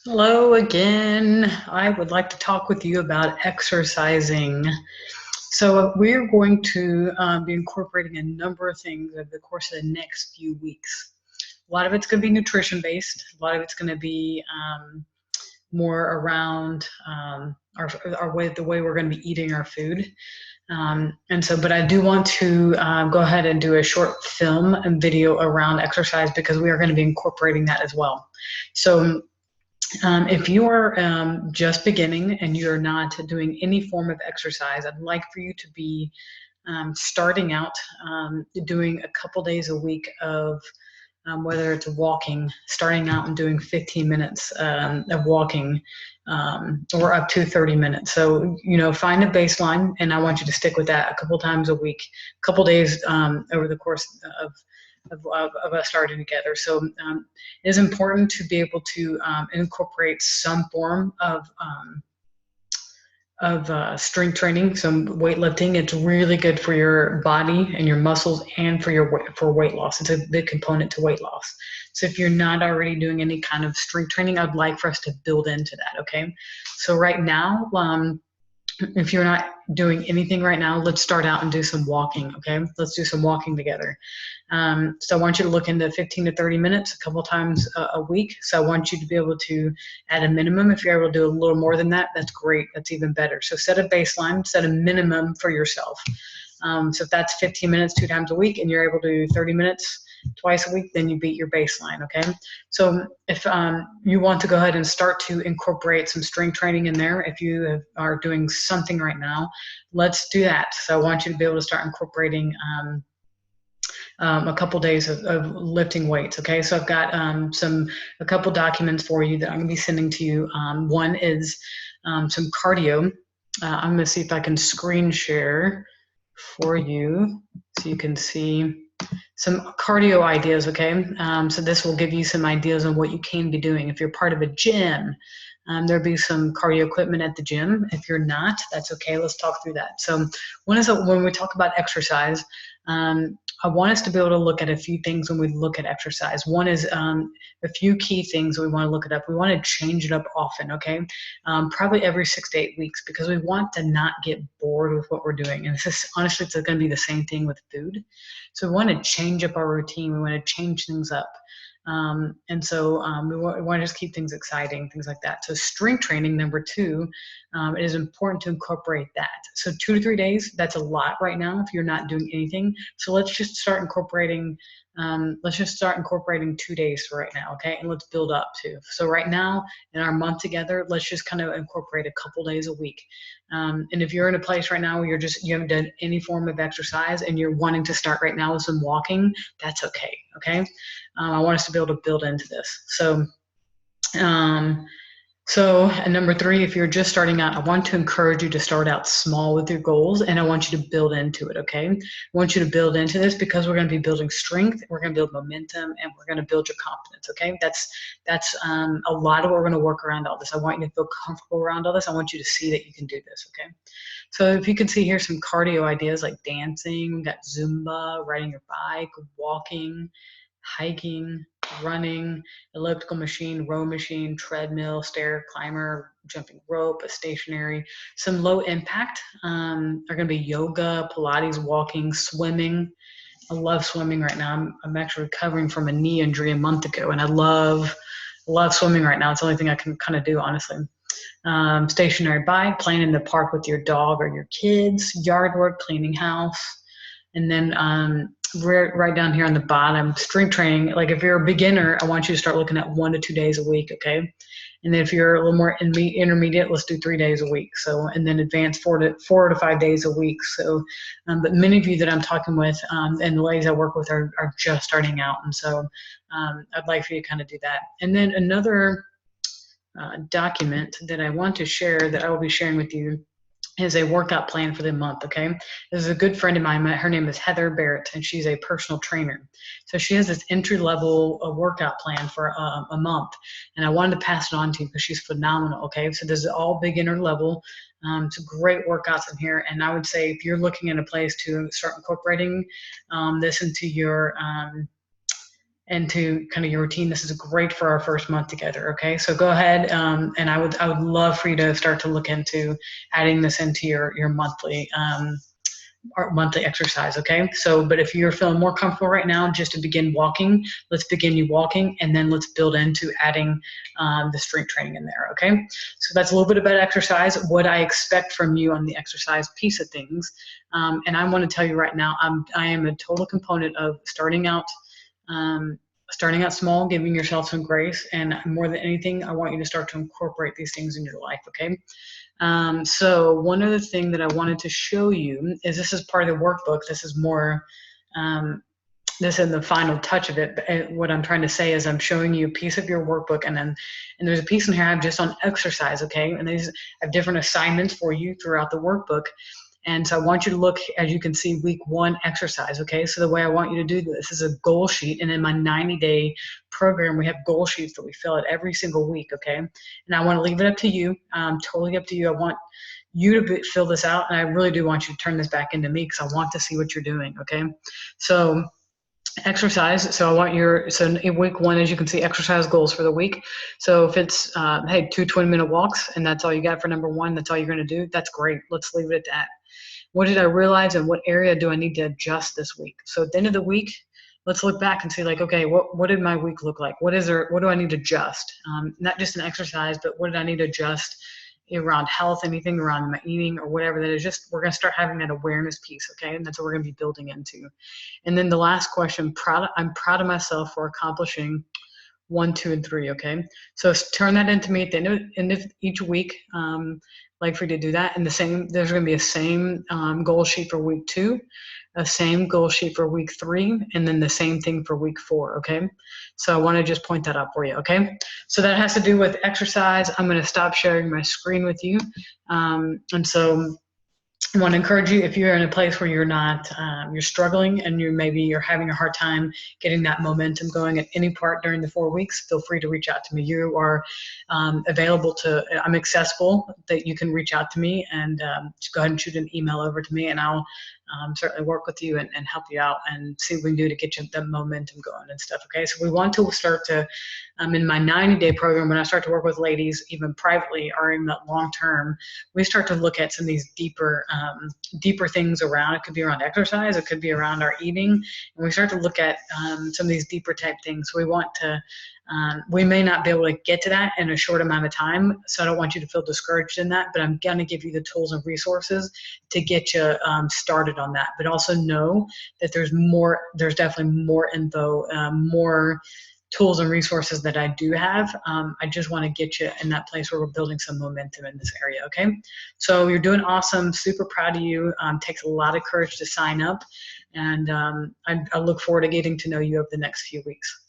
Hello again. I would like to talk with you about exercising. So, we're going to be incorporating a number of things over the course of the next few weeks. A lot of it's going to be nutrition based, a lot of it's going to be more around our way, the way we're going to be eating our food. But I do want to go ahead and do a short film and video around exercise because we are going to be incorporating that as well. So, if you are just beginning and you're not doing any form of exercise, I'd like for you to be starting out doing a couple days a week of whether it's walking, starting out and doing 15 minutes of walking or up to 30 minutes. So, find a baseline and I want you to stick with that a couple times a week, a couple days over the course of us starting together. So it is important to be able to incorporate some form of strength training, some weightlifting. It's really good for your body and your muscles and for weight loss. It's a big component to weight loss. So if you're not already doing any kind of strength training, I'd like for us to build into that. Okay. So right now, if you're not doing anything right now, let's start out and do some walking. Okay. Let's do some walking together. So I want you to look into 15 to 30 minutes a couple times a week. So I want you to be able to, at a minimum, if you're able to do a little more than that, that's great. That's even better. So set a baseline, set a minimum for yourself. So if that's 15 minutes 2 times a week and you're able to do 30 minutes twice a week, then you beat your baseline. Okay. So if you want to go ahead and start to incorporate some strength training in there, if you are doing something right now, let's do that. So I want you to be able to start incorporating a couple days of lifting weights. Okay, so I've got a couple documents for you that I'm going to be sending to you. One is some cardio. I'm going to see if I can screen share for you so you can see some cardio ideas. Okay, so this will give you some ideas on what you can be doing if you're part of a gym. There'll be some cardio equipment at the gym. If you're not, that's okay. Let's talk through that. So one is when we talk about exercise, I want us to be able to look at a few things when we look at exercise. One is a few key things we want to look it up. We want to change it up often, okay? Probably every 6 to 8 weeks because we want to not get bored with what we're doing. And this is honestly, it's going to be the same thing with food. So we want to change up our routine. We want to change things up. We want to just keep things exciting, things like that. So strength training, number two, it is important to incorporate that. So 2 to 3 days, that's a lot right now if you're not doing anything. So let's just start incorporating 2 days for right now, okay? And let's build up too. So right now in our month together, let's just kind of incorporate a couple days a week. And if you're in a place right now where you haven't done any form of exercise and you're wanting to start right now with some walking, that's okay, okay? I want us to be able to build into this. And number three, if you're just starting out, I want to encourage you to start out small with your goals and I want you to build into it, okay? I want you to build into this because we're going to be building strength, we're going to build momentum, and we're going to build your confidence, okay? That's a lot of what we're going to work around all this. I want you to feel comfortable around all this. I want you to see that you can do this, okay? So if you can see here some cardio ideas like dancing, we've got Zumba, riding your bike, walking, hiking, running, elliptical machine, row machine, treadmill, stair climber, jumping rope, a stationary. Some low impact are going to be yoga, Pilates, walking, swimming. I love swimming right now. I'm actually recovering from a knee injury a month ago, and I love swimming right now. It's the only thing I can kind of do, honestly. Stationary bike, playing in the park with your dog or your kids, yard work, cleaning house, and then right down here on the bottom, strength training. Like if you're a beginner, I want you to start looking at 1 to 2 days a week, okay? And then if you're a little more intermediate, let's do 3 days a week. So, and then advanced 4 to 5 days a week. So, but many of you that I'm talking with and the ladies I work with are just starting out. And so I'd like for you to kind of do that. And then another document that I want to share that I will be sharing with you is a workout plan for the month, okay? This is a good friend of mine. Her name is Heather Barrett, and she's a personal trainer. So she has this entry-level workout plan for a month, and I wanted to pass it on to you because she's phenomenal, okay? So this is all beginner level. Some great workouts in here, and I would say if you're looking at a place to start incorporating this into your into kind of your routine, this is great for our first month together. Okay, so go ahead, and I would love for you to start to look into adding this into your monthly exercise. Okay, so but if you're feeling more comfortable right now, just to begin walking, let's begin you walking, and then let's build into adding the strength training in there. Okay, so that's a little bit about exercise, what I expect from you on the exercise piece of things. And I want to tell you right now, I am a total component of starting out small, giving yourself some grace, and more than anything, I want you to start to incorporate these things in your life. Okay, so one other thing that I wanted to show you is, this is part of the workbook. This is more, this is the final touch of it. But what I'm trying to say is, I'm showing you a piece of your workbook, and there's a piece in here I have just on exercise. Okay, and these have different assignments for you throughout the workbook. And so I want you to look, as you can see, week 1 exercise. Okay, so the way I want you to do this is a goal sheet. And in my 90-day program, we have goal sheets that we fill out every single week. Okay, and I want to leave it up to you, totally up to you. I want you to fill this out, and I really do want you to turn this back into me, because I want to see what you're doing. Okay, so exercise. So I want so in week 1, as you can see, exercise goals for the week. So if it's, hey, 2 20-minute walks, and that's all you got for number 1, that's all you're going to do, that's great. Let's leave it at that. What did I realize, and what area do I need to adjust this week? So at the end of the week, let's look back and see, like, okay, what did my week look like? What do I need to adjust? Not just an exercise, but what did I need to adjust around health, anything around my eating or whatever that is. Just, we're going to start having that awareness piece. Okay, and that's what we're going to be building into. And then the last question, I'm proud of myself for accomplishing 1, 2, and 3. Okay, so turn that into me at the end of each week. Like for you to do that, and there's going to be a same goal sheet for week 2, a same goal sheet for week 3, and then the same thing for week 4. Okay, so I want to just point that out for you. Okay, so that has to do with exercise. I'm going to stop sharing my screen with you, and so I want to encourage you, if you're in a place where you're struggling, and you're having a hard time getting that momentum going at any part during the 4 weeks, feel free to reach out to me. You are available I'm accessible, that you can reach out to me, and just go ahead and shoot an email over to me, and I'll certainly work with you and help you out and see what we can do to get you the momentum going and stuff. Okay, so we want to start to, in my 90-day program, when I start to work with ladies, even privately or in the long term, we start to look at some of these deeper things around. It could be around exercise, it could be around our eating, and we start to look at some of these deeper type things. So we want to, we may not be able to get to that in a short amount of time, so I don't want you to feel discouraged in that, but I'm going to give you the tools and resources to get you started on that. But also know that there's definitely more info, more tools and resources that I do have. I just want to get you in that place where we're building some momentum in this area. Okay, so you're doing awesome. Super proud of you. Takes a lot of courage to sign up, and I look forward to getting to know you over the next few weeks.